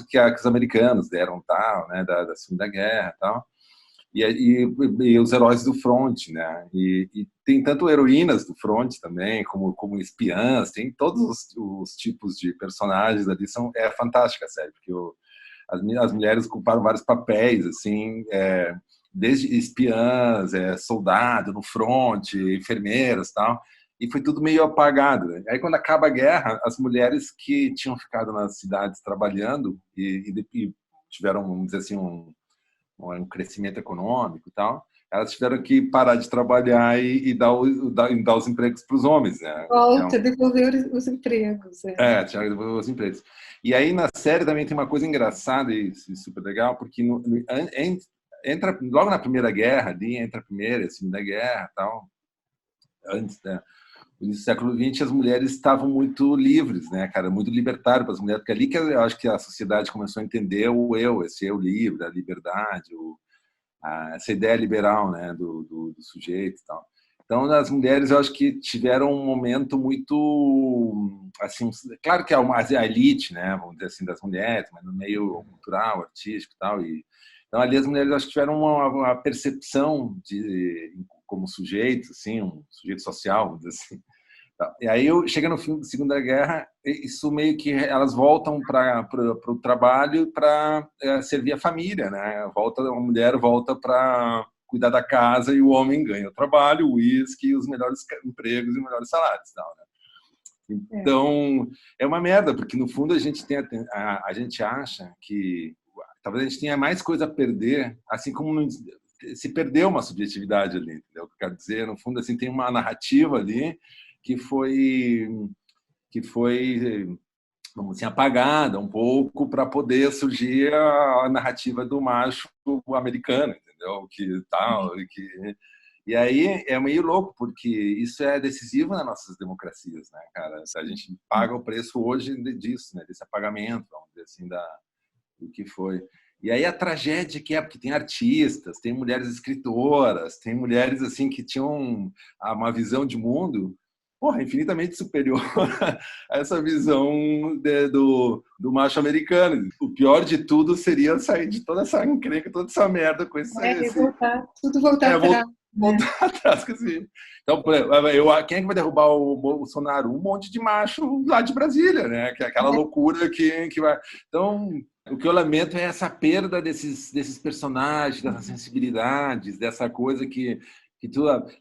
que os americanos deram, tal, né, da Segunda Guerra, tal. E os heróis do front, né? E tem tanto heroínas do front também, como espiãs, tem todos os tipos de personagens ali. É fantástica a série, porque as mulheres ocuparam vários papéis, assim, desde espiãs, soldado no front, enfermeiras, tal. E foi tudo meio apagado, né? Aí, quando acaba a guerra, as mulheres que tinham ficado nas cidades trabalhando e tiveram, vamos dizer assim, um crescimento econômico e tal, elas tiveram que parar de trabalhar e dar os empregos para os homens, né? Volta, devolver os empregos. Tinha que devolver os empregos. E aí, na série, também tem uma coisa engraçada e super legal, porque logo na Primeira Guerra, ali, entre a Primeira e a Segunda Guerra, tal, antes, né? No século XX, as mulheres estavam muito livres, né, cara? Muito libertário para as mulheres, porque ali que eu acho que a sociedade começou a entender esse eu livre, a liberdade, essa ideia liberal, né, do sujeito e tal. Então, as mulheres, eu acho que tiveram um momento muito, assim, claro que a elite, né, vamos dizer assim, das mulheres, mas no meio cultural, artístico e tal. Então, ali as mulheres, eu acho que tiveram uma percepção como sujeito, assim, um sujeito social, vamos dizer assim. E aí, chega no fim da Segunda Guerra, isso meio que elas voltam para o trabalho para servir a família, né? A mulher volta para cuidar da casa e o homem ganha o trabalho, o uísque, os melhores empregos e os melhores salários. Tal, né? Então, é uma merda, porque no fundo a gente acha que talvez a gente tenha mais coisa a perder, assim como se perdeu uma subjetividade ali, entendeu? O que eu quero dizer, no fundo, assim, tem uma narrativa ali que foi vamos assim, apagada um pouco para poder surgir a narrativa do macho americano, entendeu? Que tal, e aí é meio louco, porque isso é decisivo nas nossas democracias, né, cara? A gente paga o preço hoje disso, né? Desse apagamento, vamos dizer assim, do que foi. E aí a tragédia que é, porque tem artistas, tem mulheres escritoras, tem mulheres assim que tinham uma visão de mundo, porra, infinitamente superior a essa visão do macho americano. O pior de tudo seria sair de toda essa encrenca, toda essa merda com esse... Tudo voltar atrás. Voltar atrás, assim. Então, quem é que vai derrubar o Bolsonaro? Um monte de macho lá de Brasília, né? Que é aquela loucura que vai... Então, o que eu lamento é essa perda desses personagens, dessas sensibilidades, dessa coisa que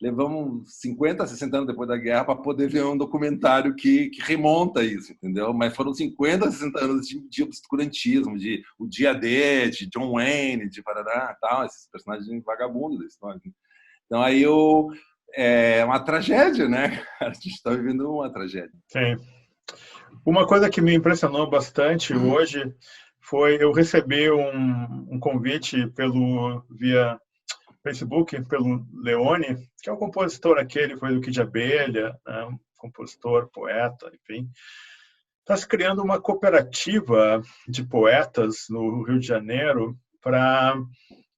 levamos 50, 60 anos depois da guerra para poder ver um documentário que remonta isso, entendeu? Mas foram 50, 60 anos de obscurantismo, de o Dia D, de John Wayne, de Parará, tal, esses personagens vagabundos da história. Então aí é uma tragédia, né? A gente está vivendo uma tragédia. Sim. Uma coisa que me impressionou bastante hoje foi eu recebi um convite via Facebook pelo Leone, que é o compositor aquele, foi do Kid de Abelha, né? Um compositor, poeta, enfim. Está se criando uma cooperativa de poetas no Rio de Janeiro para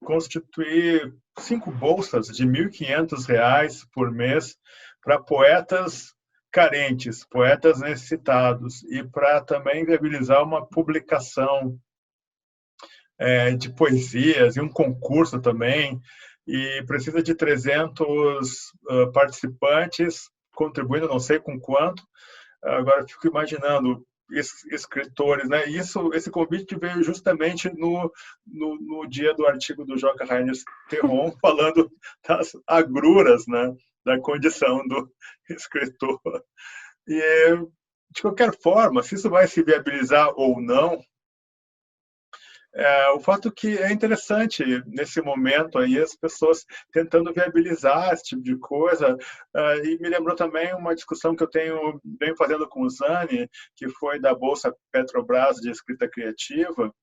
constituir 5 bolsas de R$ 1.500 por mês para poetas carentes, poetas necessitados, e para também viabilizar uma publicação de poesias e um concurso também. E precisa de 300 participantes contribuindo, não sei com quanto. Agora fico imaginando escritores, né? Esse convite veio justamente no dia do artigo do Joca Rainer Terron falando das agruras, né? Da condição do escritor. E de qualquer forma, se isso vai se viabilizar ou não, o fato que é interessante nesse momento aí as pessoas tentando viabilizar esse tipo de coisa, e me lembrou também uma discussão que eu venho fazendo com o Zani, que foi da Bolsa Petrobras de Escrita Criativa.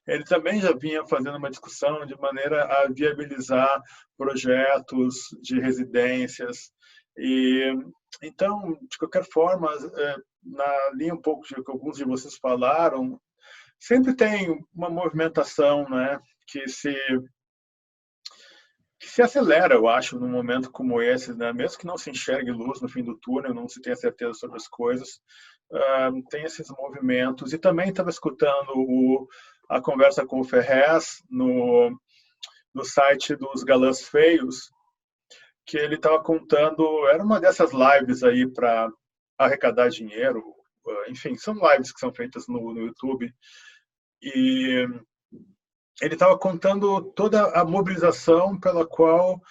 Ele também já vinha fazendo uma discussão de maneira a viabilizar projetos de residências. E então, de qualquer forma, na linha um pouco de que alguns de vocês falaram, sempre tem uma movimentação, né, que se acelera, eu acho, num momento como esse, né, mesmo que não se enxergue luz no fim do túnel, não se tenha certeza sobre as coisas, tem esses movimentos. E também estava escutando a conversa com o Ferrez no site dos Galãs Feios, que ele estava contando, era uma dessas lives aí para arrecadar dinheiro, enfim, são lives que são feitas no YouTube. E ele estava contando toda a mobilização pela qual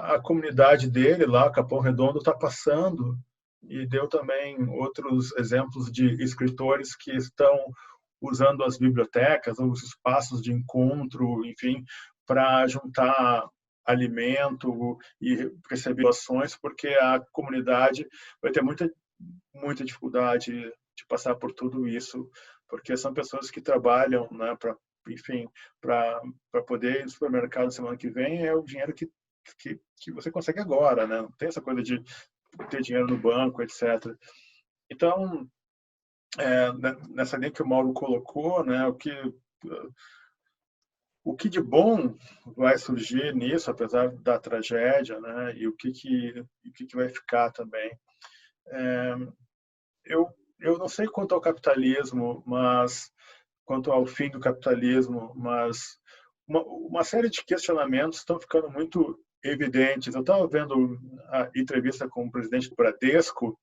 a comunidade dele lá, Capão Redondo, está passando, e deu também outros exemplos de escritores que estão usando as bibliotecas, os espaços de encontro, enfim, para juntar alimento e receber doações, porque a comunidade vai ter muita dificuldade de passar por tudo isso, porque são pessoas que trabalham, né, para poder ir no supermercado semana que vem, é o dinheiro que você consegue agora, né? Não tem essa coisa de ter dinheiro no banco, etc. Então, nessa linha que o Mauro colocou, né, o que de bom vai surgir nisso, apesar da tragédia, né, e o que vai ficar também. Eu não sei quanto ao capitalismo, quanto ao fim do capitalismo, mas uma série de questionamentos estão ficando muito evidentes. Eu estava vendo a entrevista com o presidente do Bradesco,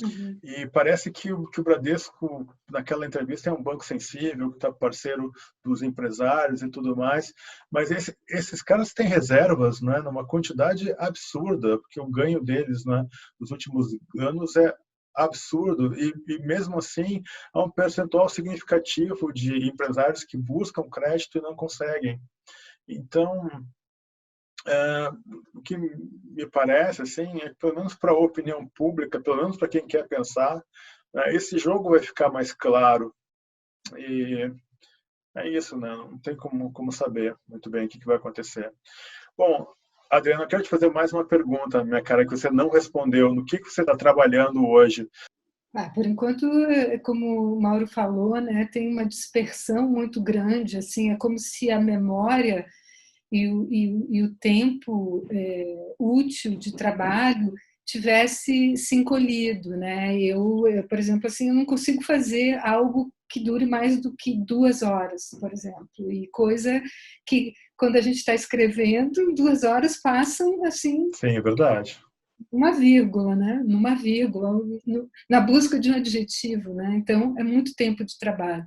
Uhum. E parece que o Bradesco, naquela entrevista, é um banco sensível, que está parceiro dos empresários e tudo mais, mas esses caras têm reservas, né, numa quantidade absurda, porque o ganho deles, né, nos últimos anos é absurdo, e mesmo assim há um percentual significativo de empresários que buscam crédito e não conseguem. Então, o que me parece, assim, é que, pelo menos para a opinião pública, pelo menos para quem quer pensar, esse jogo vai ficar mais claro. E é isso, né? Não tem como saber muito bem o que vai acontecer. Bom, Adriana, eu quero te fazer mais uma pergunta, minha cara, que você não respondeu. No que você está trabalhando hoje? Por enquanto, como o Mauro falou, né, tem uma dispersão muito grande, assim, é como se a memória e o tempo útil de trabalho tivesse se encolhido, né? Eu, por exemplo, assim, eu não consigo fazer algo que dure mais do que 2 horas, por exemplo, e coisa que quando a gente está escrevendo, 2 horas passam assim. Sim, é verdade. Uma vírgula, né? Numa vírgula, na busca de um adjetivo, né? Então é muito tempo de trabalho.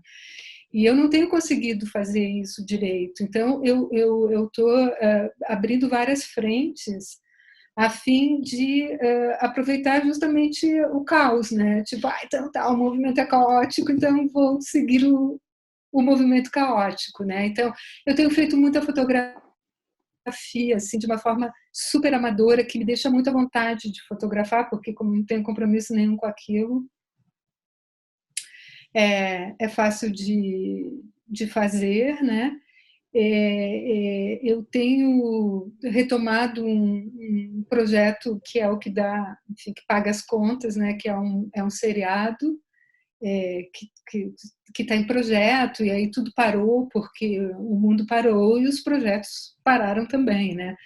E eu não tenho conseguido fazer isso direito. Então, eu estou abrindo várias frentes a fim de aproveitar justamente o caos, né? Tipo, então tá, o movimento é caótico, então vou seguir o movimento caótico, né? Então, eu tenho feito muita fotografia, assim, de uma forma super amadora, que me deixa muita vontade de fotografar, porque como não tenho compromisso nenhum com aquilo, é fácil de fazer, né? Eu tenho retomado um projeto que é o que dá, enfim, que paga as contas, né? Que é um seriado que está em projeto, e aí tudo parou porque o mundo parou e os projetos pararam também, né?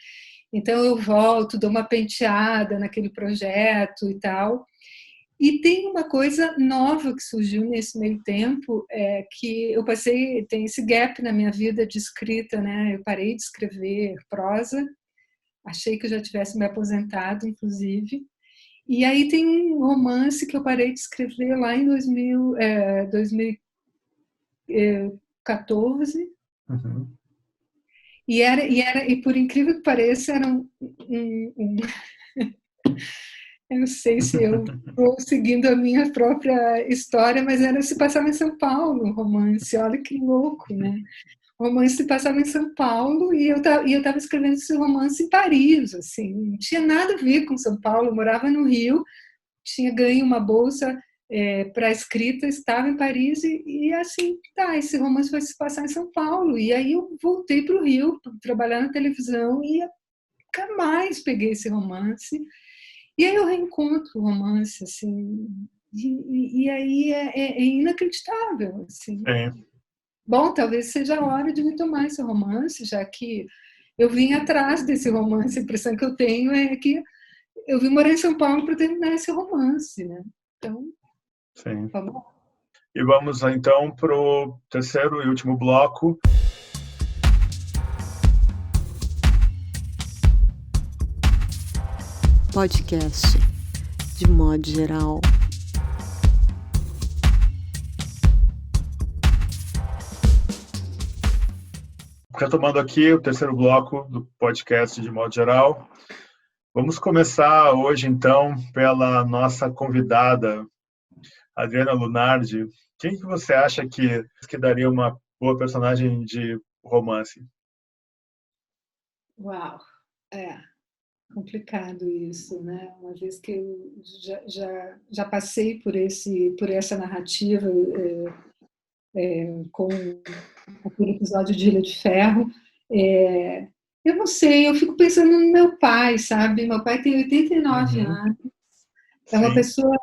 Então eu volto, dou uma penteada naquele projeto e tal. E tem uma coisa nova que surgiu nesse meio tempo, que eu passei, tem esse gap na minha vida de escrita, né? Eu parei de escrever prosa, achei que eu já tivesse me aposentado, inclusive. E aí tem um romance que eu parei de escrever lá em 2014. Uhum. E por incrível que pareça, era eu não sei se eu estou seguindo a minha própria história, mas se passava em São Paulo, o romance. Olha que louco, né? O romance se passava em São Paulo e eu estava escrevendo esse romance em Paris, assim. Não tinha nada a ver com São Paulo. Eu morava no Rio, tinha ganho uma bolsa para escrita, estava em Paris e assim, tá, esse romance vai se passar em São Paulo. E aí eu voltei para o Rio, para trabalhar na televisão e nunca mais peguei esse romance. E aí eu reencontro o romance, assim, e aí é inacreditável, assim. Sim. Bom, talvez seja a hora de retomar esse romance, já que eu vim atrás desse romance. A impressão que eu tenho é que eu vim morar em São Paulo para terminar esse romance, né? Então, Sim. vamos lá. E vamos então para o terceiro e último bloco. Podcast, de modo geral. Retomando aqui o terceiro bloco do podcast de modo geral. Vamos começar hoje, então, pela nossa convidada, Adriana Lunardi. Quem que você acha que daria uma boa personagem de romance? Uau, complicado isso, né? Uma vez que eu já passei por essa narrativa com aquele episódio de Ilha de Ferro, eu não sei, eu fico pensando no meu pai, sabe? Meu pai tem 89 anos, é uma Sim. pessoa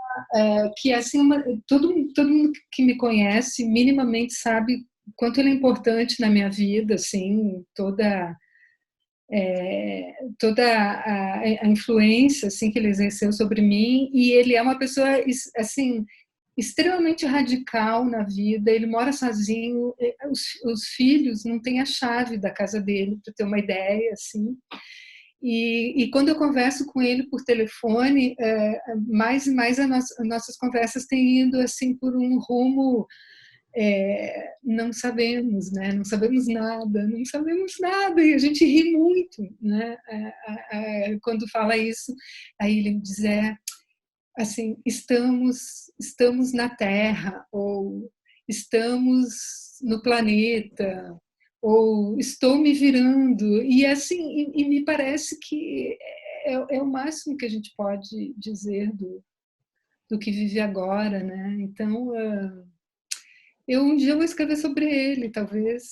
que, assim, todo mundo que me conhece minimamente sabe o quanto ele é importante na minha vida, assim, toda a influência assim que ele exerceu sobre mim, e ele é uma pessoa assim extremamente radical na vida. Ele mora sozinho, os filhos não têm a chave da casa dele, para ter uma ideia, assim. E quando eu converso com ele por telefone, mais e mais nossas conversas têm ido assim por um rumo, não sabemos, né? Não sabemos nada, e a gente ri muito, né? Quando fala isso, aí ele me diz, assim, estamos na Terra, ou estamos no planeta, ou estou me virando, e assim, e me parece que é o máximo que a gente pode dizer do que vive agora, né? Então, um dia vou escrever sobre ele, talvez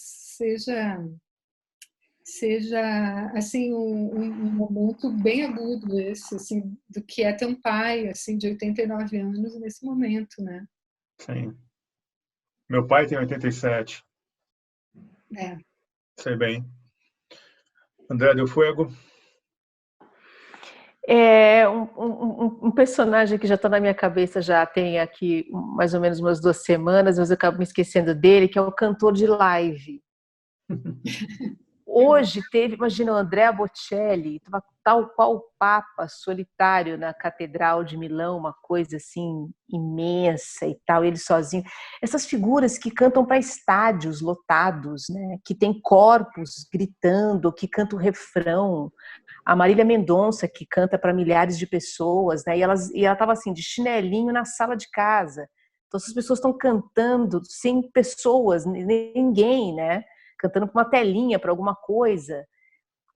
seja assim um momento bem agudo esse, assim, do que é ter um pai assim de 89 anos nesse momento, né? Sim. Meu pai tem 87. Sei bem. André Del Fuego. É um personagem que já está na minha cabeça já tem aqui mais ou menos umas 2 semanas, mas eu acabo me esquecendo dele, que é o cantor de live. Hoje imagina o Andrea Bocelli, tal qual o Papa, solitário na Catedral de Milão, uma coisa assim imensa e tal, ele sozinho. Essas figuras que cantam para estádios lotados, né? Que tem corpos gritando, que cantam o refrão. A Marília Mendonça, que canta para milhares de pessoas, né? E ela estava assim, de chinelinho na sala de casa. Então, essas pessoas estão cantando sem pessoas, ninguém, né? Cantando para uma telinha, para alguma coisa.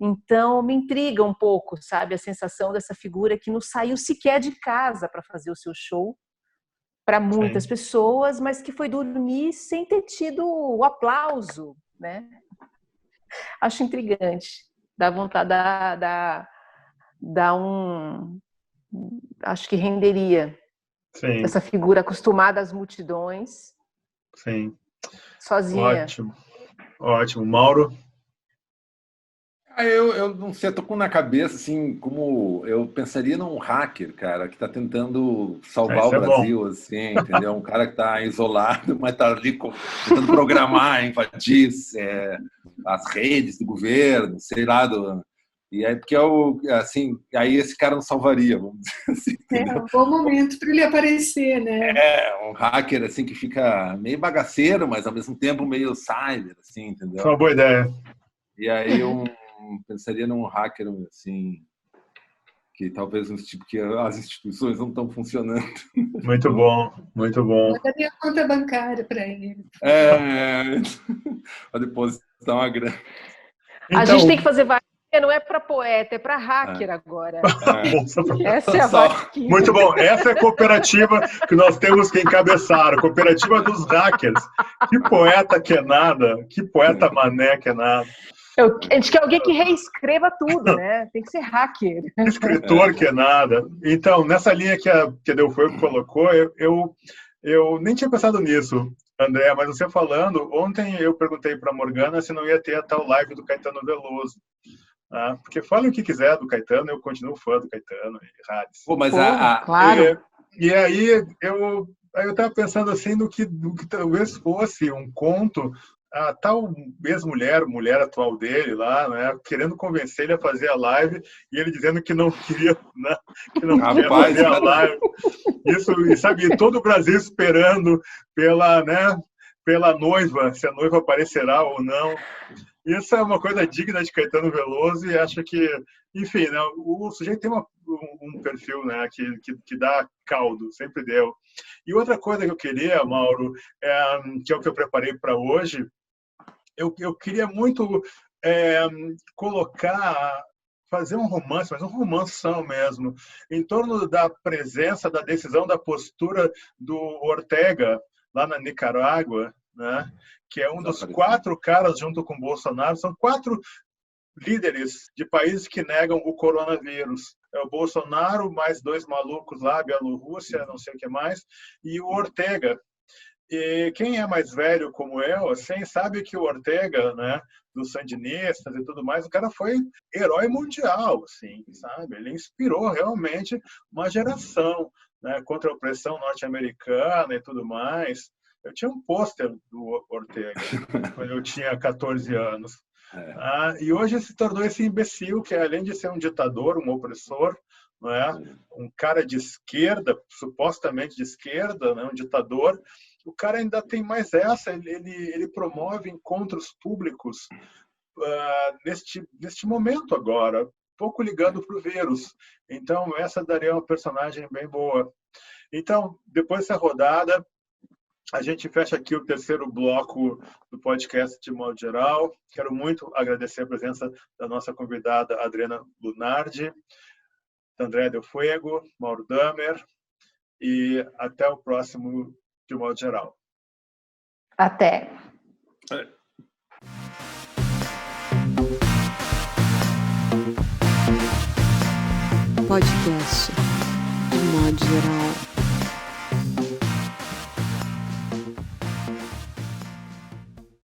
Então, me intriga um pouco, sabe, a sensação dessa figura que não saiu sequer de casa para fazer o seu show para muitas pessoas, mas que foi dormir sem ter tido o aplauso, né? Acho intrigante. Dá vontade dar um... Acho que renderia. Sim. Essa figura acostumada às multidões. Sim. Sozinha. Ótimo. Mauro? Eu não sei, eu tô com na cabeça, assim, como eu pensaria num hacker, cara, que está tentando salvar o Brasil, assim, entendeu? Um cara que está isolado, mas está ali tentando programar, invadir as redes do governo, sei lá, e aí, porque assim, aí esse cara não salvaria, vamos dizer assim. É um bom momento para ele aparecer, né? Um hacker, assim, que fica meio bagaceiro, mas ao mesmo tempo meio cyber, assim, entendeu? Foi uma boa ideia. E aí pensaria num hacker, assim, que talvez tipo que as instituições não estão funcionando. Muito bom, muito bom. Manda minha conta bancária para ele. Para depositar uma grana. Então, a gente tem que fazer vaquinha, não é para poeta, é para hacker agora. Essa é a vaquinha. Muito bom. Essa é a cooperativa que nós temos que encabeçar, a cooperativa dos hackers. Que poeta que é nada, que poeta mané que é nada. A gente quer alguém que reescreva tudo, né? Tem que ser hacker. Escritor que é nada. Então, nessa linha que a Del Fuego colocou, eu nem tinha pensado nisso, André, mas você falando, ontem eu perguntei para a Morgana se não ia ter a tal live do Caetano Veloso. Porque falem o que quiser do Caetano, eu continuo fã do Caetano e Hades. Mas claro. E aí eu estava pensando assim no que talvez fosse um conto, a tal ex-mulher, mulher atual dele lá, né, querendo convencer ele a fazer a live e ele dizendo que não queria, né, que não queria fazer a live. Isso, e sabe, todo o Brasil esperando pela noiva, se a noiva aparecerá ou não. Isso é uma coisa digna de Caetano Veloso e acho que, enfim, né, o sujeito tem um perfil, né, que dá caldo, sempre deu. E outra coisa que eu queria, Mauro, que é o que eu preparei para hoje, eu queria muito fazer um romance, mas um romanção mesmo, em torno da presença, da decisão, da postura do Ortega, lá na Nicarágua, né? Que é um dos 4 caras, junto com Bolsonaro, são 4 líderes de países que negam o coronavírus. É o Bolsonaro, mais 2 malucos lá, Bielorrússia, não sei o que mais, e o Ortega. E quem é mais velho como eu, assim, sabe que o Ortega, né, dos sandinistas e tudo mais, o cara foi herói mundial, assim, sabe? Ele inspirou realmente uma geração, né, contra a opressão norte-americana e tudo mais. Eu tinha um pôster do Ortega quando eu tinha 14 anos. E hoje se tornou esse imbecil que, além de ser um ditador, um opressor, não é? Um cara de esquerda, supostamente de esquerda, né? Um ditador, o cara ainda tem mais essa, ele promove encontros públicos neste momento agora, pouco ligando para o vírus. Então, essa daria uma personagem bem boa. Então, depois dessa rodada, a gente fecha aqui o terceiro bloco do podcast de modo geral. Quero muito agradecer a presença da nossa convidada Adriana Lunardi, André Del Fuego, Mauro Damer, e até o próximo de modo geral. Até. Podcast de modo geral.